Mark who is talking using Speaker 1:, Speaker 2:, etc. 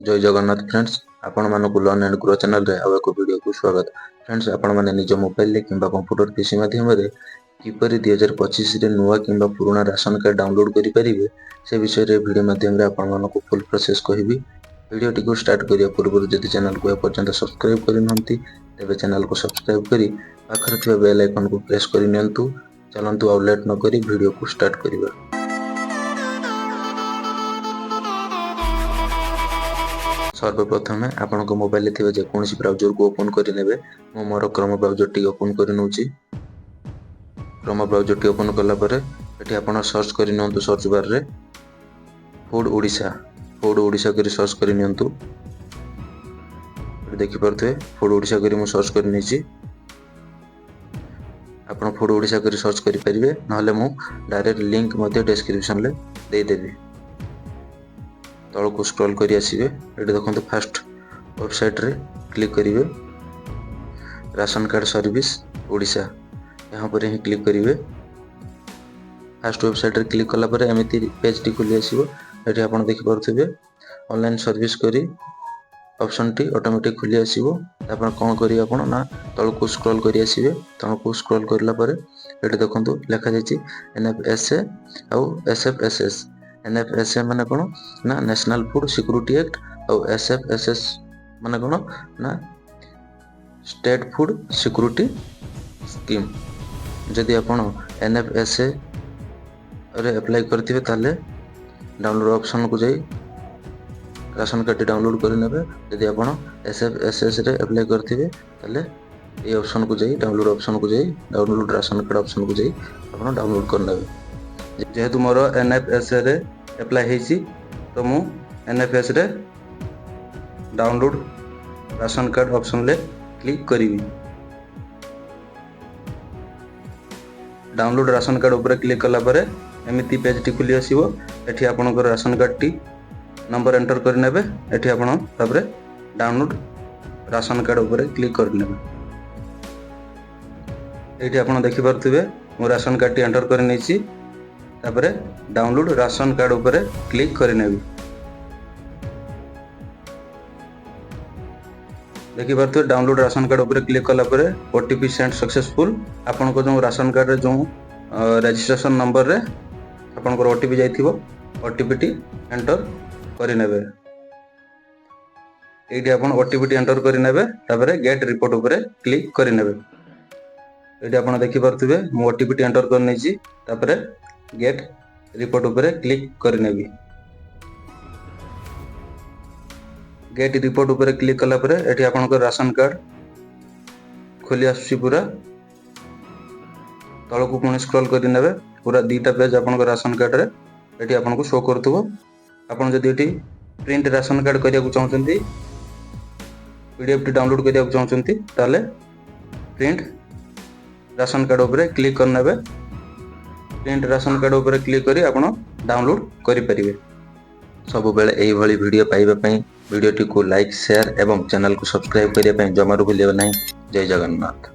Speaker 1: जय जगन्नाथ फ्रेंड्स आपण मानक लर्न एंड ग्रो चैनल रे आउ एक वीडियो को स्वागत। फ्रेंड्स आपण माने निज मोबाइल रे किंबा कंप्यूटर पीसी माध्यम रे किपरि 2025 रे नुवा किंबा पुराना राशन कार्ड डाउनलोड करि परिबे से विषय रे वीडियो माध्यम रे आपण मानक फुल प्रोसेस कहबी। वीडियो टी को स्टार्ट करिया पूर्व जदि चैनल को पर्यंत सब्सक्राइब करि नहंती तबे चैनल को सब्सक्राइब करी पाखर थिबा बेल आइकन को प्रेस करि नियंतु। चलंतु आउ लेट न करी वीडियो को स्टार्ट करिबा। सर्वप्रथम आपण मोबाइल थे जेकोसी ब्राउजर को ओपन करेंगे। मु मोर क्रोम ब्राउजर टी ओपन कर नौची। क्रोम ब्राउजर टी ओपन कलापर ये आप सर्च कर सर्च बार रे फूड ओडिशा कर सर्च कर देखिपे फूड ओडिशा कर सर्च कर नहीं। आप फूड ओडिशा कर सर्च करेंगे ना मु डायरेक्ट लिंक डिस्क्रिप्शन में देदेवी। तल को स्क्रॉल करी आसिबे। ये देखो फास्ट वेबसाइट रे क्लिक करिवे राशन कार्ड सर्विस ओडिशा यहाँ पर ही क्लिक करिवे। फास्ट वेबसाइट रे क्लिक कला पर एमती पेज टी खुली आसिबो। ये आप देखि पारुथिबे ऑनलाइन सर्विस करी ऑप्शन टी ऑटोमेटिक खुली आसिबो। तापर कोन करी आपण ना तल को स्क्रॉल करी आसिबे। तल को स्क्रॉल करला पर ये देखो लिखा जायछि एनएफएसए आउ एसएफएसएस। एनएफएसए माने कोन ना नेशनल फूड सिक्योरिटी एक्ट और एसएफएसएस माने कोन ना स्टेट फूड सिक्योरिटी स्कीम। जदि आपण एनएफएसए रे अप्लाई करथिबे ताले डाउनलोड ऑप्शन को जाई राशन कार्ड डाउनलोड कर नेबे। जदि आपण एसएफएसएस रे अप्लाई करथिबे ताले ए ऑप्शन को जाई डाउनलोड ऑप्शन को जाई डाउनलोड राशन कार्ड ऑप्शन को जाई आपण डाउनलोड कर नेबे। जेहेतु मोर एनएफएसए रे अप्लाई हेसी तो मु एनएफएस रे डाउनलोड राशन कार्ड ऑप्शन ले क्लिक करी। डाउनलोड राशन कार्ड ऊपर क्लिक कला पर एमती पेज टी खुली आसीबो। एठी आपनकर ration card T number enter कर नेबे। एठी आपण तापरे डाउनलोड राशन कार्ड ऊपर क्लिक कर नेबे। एठी आपण देखि पारथिबे मो राशन कार्ड टी एंटर कर नेछि। तापरे डाउनलोड राशन कार्ड ऊपर क्लिक करनेबी। देखि पारथि डाउनलोड राशन कार्ड ऊपर क्लिक कला पर ओटीपी सेंड सक्सेसफुल। आपन को जो राशन कार्ड रे जो रजिस्ट्रेशन नंबर रे आपन को ओटीपी जाइथिबो ओटीपी टी एंटर करनेबे। एठी आपन ओटीपी टी एंटर करनेबे। तापरे गेट रिपोर्ट ऊपर क्लिक करनेबे। एठी आपन देखि पारथिबे मो ओटीपी टी एंटर कर नेछि। तापरे गेट रिपोर्ट ऊपर क्लिक करनेबी। गेट रिपोर्ट ऊपर क्लिक कला पर एठी आपन राशन कार्ड खोली आसुची। पूरा तल को पुणी स्क्रॉल कर नेबे। पूरा दीटा पेज आपन राशन कार्ड रे एठी आपन को शो करथबो। आपन जदि एठी प्रिंट राशन कार्ड करिया को चाहउचंती पीडीएफ टी डाउनलोड करिया को चाहउचंती ताले प्रिंट राशन कार्ड ऊपर क्लिक कर नेबे। प्रिंट राशन कार्ड ऊपर क्लिक करी आपण डाउनलोड करि परिबे। सब बेले एही भली वीडियो पाइबा पई वीडियो टी को लाइक शेयर एवं चैनल को सब्सक्राइब करिया पई जमारू भूलिबे नहीं। जय जगन्नाथ।